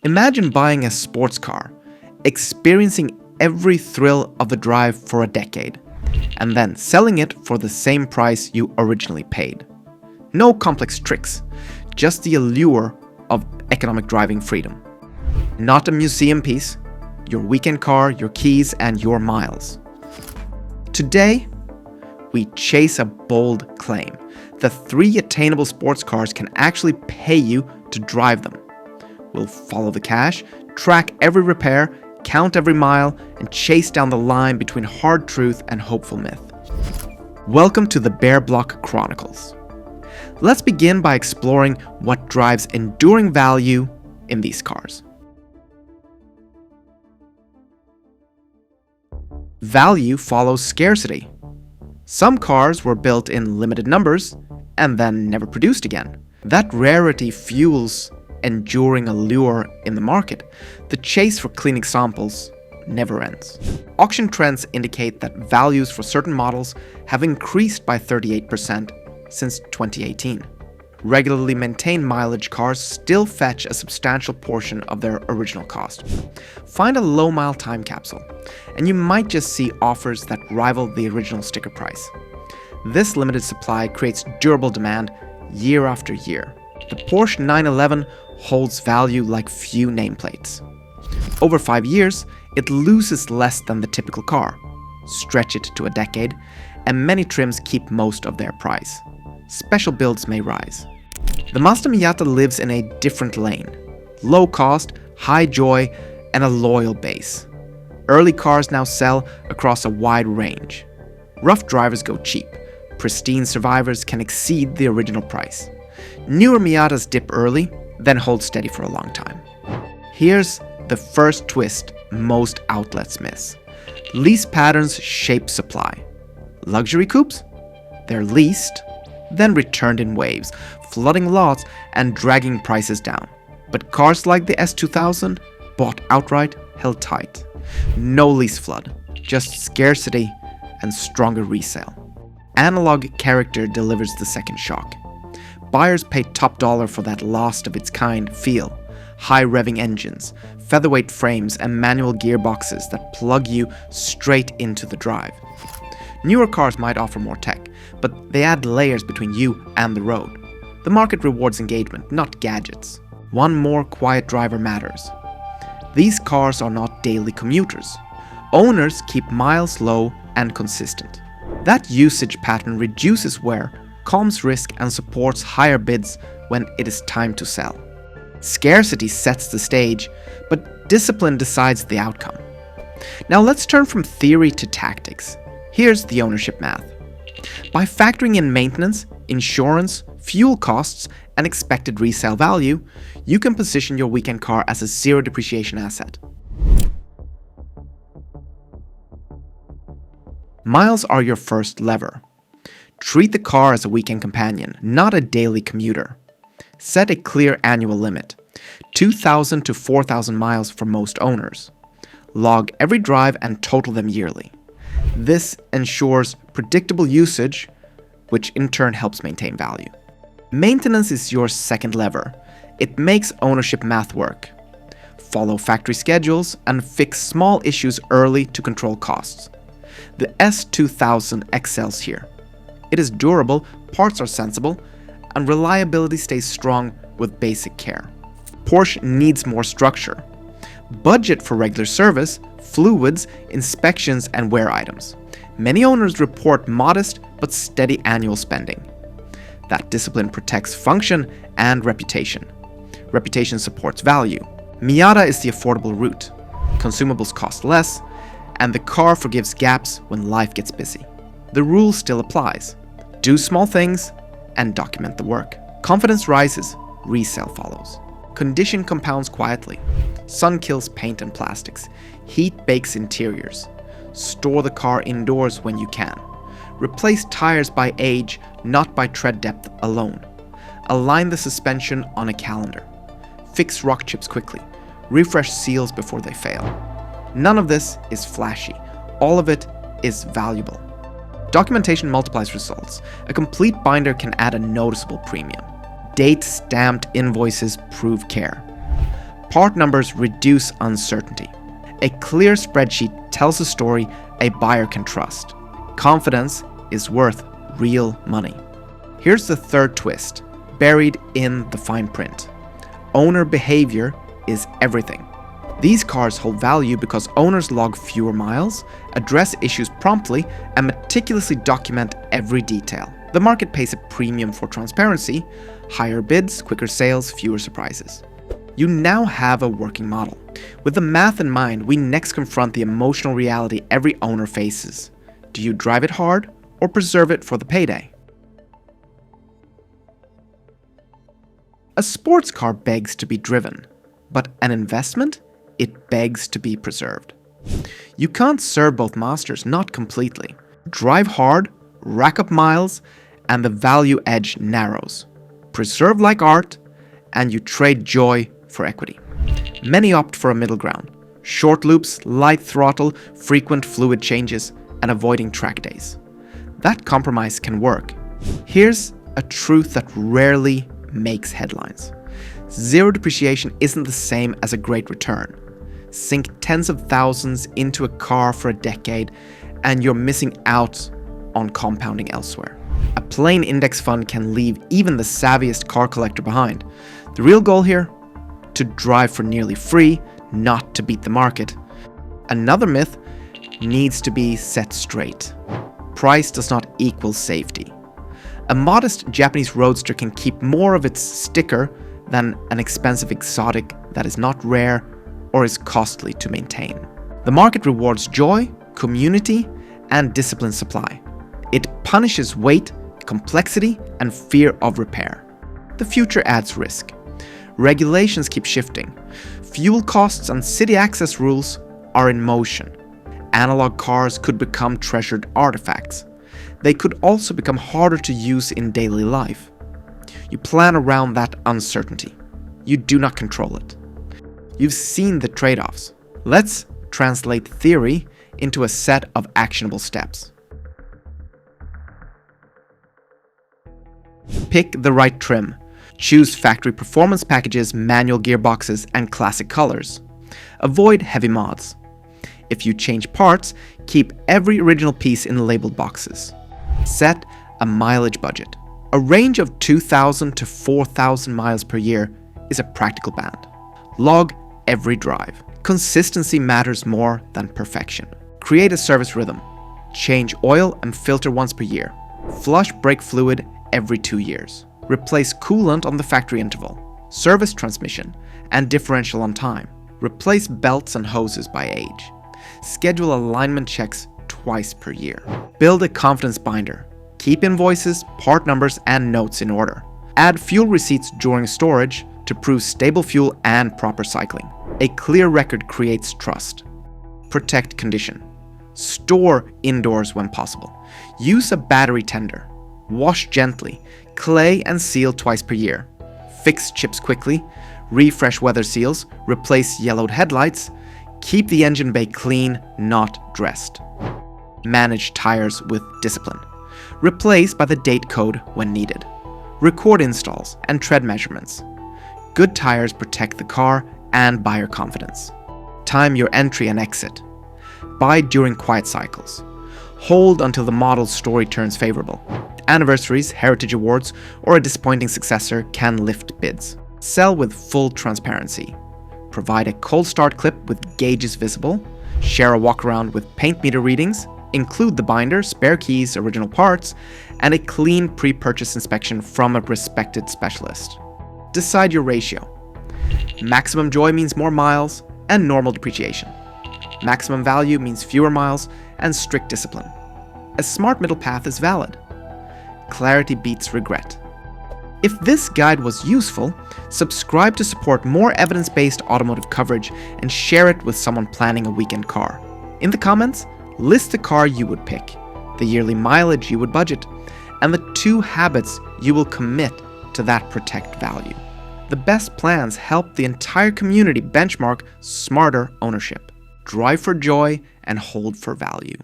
Imagine buying a sports car, experiencing every thrill of the drive for a decade, and then selling it for the same price you originally paid. No complex tricks, just the allure of economic driving freedom. Not a museum piece, your weekend car, your keys, and your miles. Today, we chase a bold claim that 3 attainable sports cars can actually pay you to drive them. We'll follow the cash, track every repair, count every mile, and chase down the line between hard truth and hopeful myth. Welcome to the Bare Block Chronicles. Let's begin by exploring what drives enduring value in these cars. Value follows scarcity. Some cars were built in limited numbers and then never produced again. That rarity fuels enduring allure in the market. The chase for clean examples never ends. Auction trends indicate that values for certain models have increased by 38% since 2018. Regularly maintained mileage cars still fetch a substantial portion of their original cost. Find a low-mile time capsule, and you might just see offers that rival the original sticker price. This limited supply creates durable demand year after year. The Porsche 911 holds value like few nameplates. Over 5 years, it loses less than the typical car. Stretch it to a decade, and many trims keep most of their price. Special builds may rise. The Mazda Miata lives in a different lane. Low cost, high joy, and a loyal base. Early cars now sell across a wide range. Rough drivers go cheap. Pristine survivors can exceed the original price. Newer Miatas dip early, then hold steady for a long time. Here's the first twist most outlets miss. Lease patterns shape supply. Luxury coupes? They're leased, then returned in waves, flooding lots and dragging prices down. But cars like the S2000, bought outright, held tight. No lease flood, just scarcity and stronger resale. Analog character delivers the second shock. Buyers pay top dollar for that last of its kind feel. High revving engines, featherweight frames, and manual gearboxes that plug you straight into the drive. Newer cars might offer more tech, but they add layers between you and the road. The market rewards engagement, not gadgets. One more quiet driver matters. These cars are not daily commuters. Owners keep miles low and consistent. That usage pattern reduces wear, calms risk, and supports higher bids when it is time to sell. Scarcity sets the stage, but discipline decides the outcome. Now let's turn from theory to tactics. Here's the ownership math. By factoring in maintenance, insurance, fuel costs, and expected resale value, you can position your weekend car as a zero depreciation asset. Miles are your first lever. Treat the car as a weekend companion, not a daily commuter. Set a clear annual limit, 2,000 to 4,000 miles for most owners. Log every drive and total them yearly. This ensures predictable usage, which in turn helps maintain value. Maintenance is your second lever. It makes ownership math work. Follow factory schedules and fix small issues early to control costs. The S2000 excels here. It is durable, parts are sensible, and reliability stays strong with basic care. Porsche needs more structure. Budget for regular service, fluids, inspections, and wear items. Many owners report modest but steady annual spending. That discipline protects function and reputation. Reputation supports value. Miata is the affordable route. Consumables cost less, and the car forgives gaps when life gets busy. The rule still applies. Do small things and document the work. Confidence rises, resale follows. Condition compounds quietly. Sun kills paint and plastics. Heat bakes interiors. Store the car indoors when you can. Replace tires by age, not by tread depth alone. Align the suspension on a calendar. Fix rock chips quickly. Refresh seals before they fail. None of this is flashy. All of it is valuable. Documentation multiplies results. A complete binder can add a noticeable premium. Date-stamped invoices prove care. Part numbers reduce uncertainty. A clear spreadsheet tells a story a buyer can trust. Confidence is worth real money. Here's the third twist, buried in the fine print. Owner behavior is everything. These cars hold value because owners log fewer miles, address issues promptly, and meticulously document every detail. The market pays a premium for transparency, higher bids, quicker sales, fewer surprises. You now have a working model. With the math in mind, we next confront the emotional reality every owner faces. Do you drive it hard or preserve it for the payday? A sports car begs to be driven, but an investment? It begs to be preserved. You can't serve both masters, not completely. Drive hard, rack up miles, and the value edge narrows. Preserve like art, and you trade joy for equity. Many opt for a middle ground. Short loops, light throttle, frequent fluid changes, and avoiding track days. That compromise can work. Here's a truth that rarely makes headlines. Zero depreciation isn't the same as a great return. Sink tens of thousands into a car for a decade, and you're missing out on compounding elsewhere. A plain index fund can leave even the savviest car collector behind. The real goal here? To drive for nearly free, not to beat the market. Another myth needs to be set straight. Price does not equal safety. A modest Japanese roadster can keep more of its sticker than an expensive exotic that is not rare or is costly to maintain. The market rewards joy, community, and disciplined supply. It punishes weight, complexity, and fear of repair. The future adds risk. Regulations keep shifting. Fuel costs and city access rules are in motion. Analog cars could become treasured artifacts. They could also become harder to use in daily life. You plan around that uncertainty. You do not control it. You've seen the trade-offs. Let's translate theory into a set of actionable steps. Pick the right trim. Choose factory performance packages, manual gearboxes, and classic colors. Avoid heavy mods. If you change parts, keep every original piece in labeled boxes. Set a mileage budget. A range of 2,000 to 4,000 miles per year is a practical band. Log every drive. Consistency matters more than perfection. Create a service rhythm. Change oil and filter once per year. Flush brake fluid every 2 years. Replace coolant on the factory interval. Service transmission and differential on time. Replace belts and hoses by age. Schedule alignment checks twice per year. Build a confidence binder. Keep invoices, part numbers, and notes in order. Add fuel receipts during storage to prove stable fuel and proper cycling. A clear record creates trust. Protect condition. Store indoors when possible. Use a battery tender. Wash gently. Clay and seal twice per year. Fix chips quickly. Refresh weather seals. Replace yellowed headlights. Keep the engine bay clean, not dressed. Manage tires with discipline. Replace by the date code when needed. Record installs and tread measurements. Good tires protect the car and buyer confidence. Time your entry and exit. Buy during quiet cycles. Hold until the model's story turns favorable. Anniversaries, heritage awards, or a disappointing successor can lift bids. Sell with full transparency. Provide a cold start clip with gauges visible. Share a walkaround with paint meter readings. Include the binder, spare keys, original parts, and a clean pre-purchase inspection from a respected specialist. Decide your ratio. Maximum joy means more miles and normal depreciation. Maximum value means fewer miles and strict discipline. A smart middle path is valid. Clarity beats regret. If this guide was useful, subscribe to support more evidence-based automotive coverage and share it with someone planning a weekend car. In the comments, list the car you would pick, the yearly mileage you would budget, and the 2 habits you will commit to that protect value. The best plans help the entire community benchmark smarter ownership. Drive for joy and hold for value.